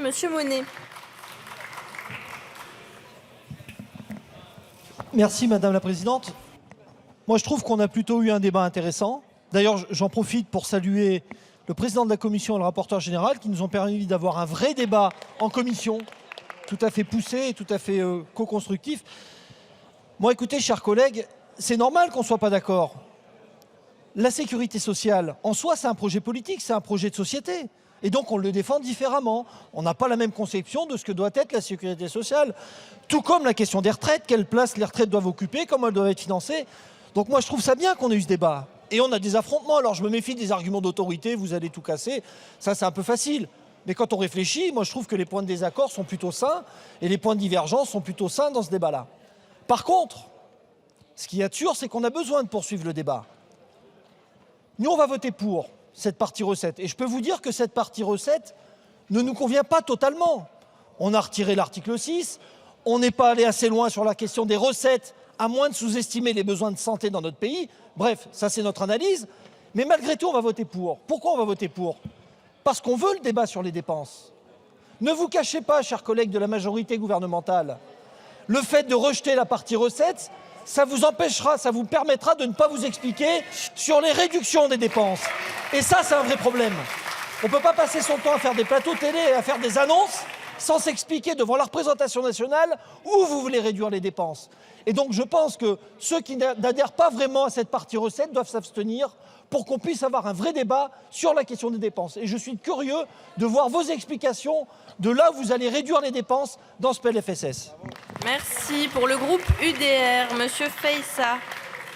Monsieur Monnet. Merci Madame la Présidente. Moi je trouve qu'on a plutôt eu un débat intéressant. D'ailleurs j'en profite pour saluer le président de la commission et le rapporteur général qui nous ont permis d'avoir un vrai débat en commission, tout à fait poussé et tout à fait co-constructif. Moi écoutez chers collègues, c'est normal qu'on ne soit pas d'accord. La sécurité sociale, en soi, c'est un projet politique, c'est un projet de société. Et donc, on le défend différemment. On n'a pas la même conception de ce que doit être la sécurité sociale. Tout comme la question des retraites, quelle place les retraites doivent occuper, comment elles doivent être financées. Donc moi, je trouve ça bien qu'on ait eu ce débat. Et on a des affrontements. Alors, je me méfie des arguments d'autorité, vous allez tout casser. Ça, c'est un peu facile. Mais quand on réfléchit, moi, je trouve que les points de désaccord sont plutôt sains et les points de divergence sont plutôt sains dans ce débat-là. Par contre, ce qu'il y a de sûr, c'est qu'on a besoin de poursuivre le débat. Nous, on va voter pour cette partie recette. Et je peux vous dire que cette partie recette ne nous convient pas totalement. On a retiré l'article 6, on n'est pas allé assez loin sur la question des recettes, à moins de sous-estimer les besoins de santé dans notre pays. Bref, ça c'est notre analyse. Mais malgré tout, on va voter pour. Pourquoi on va voter pour? Parce qu'on veut le débat sur les dépenses. Ne vous cachez pas, chers collègues de la majorité gouvernementale, le fait de rejeter la partie recettes, ça vous empêchera, ça vous permettra de ne pas vous expliquer sur les réductions des dépenses. Et ça, c'est un vrai problème. On ne peut pas passer son temps à faire des plateaux télé et à faire des annonces sans s'expliquer devant la représentation nationale où vous voulez réduire les dépenses. Et donc, je pense que ceux qui n'adhèrent pas vraiment à cette partie recette doivent s'abstenir pour qu'on puisse avoir un vrai débat sur la question des dépenses. Et je suis curieux de voir vos explications de là où vous allez réduire les dépenses dans ce PLFSS. Merci. Pour le groupe UDR, Monsieur Feyssa.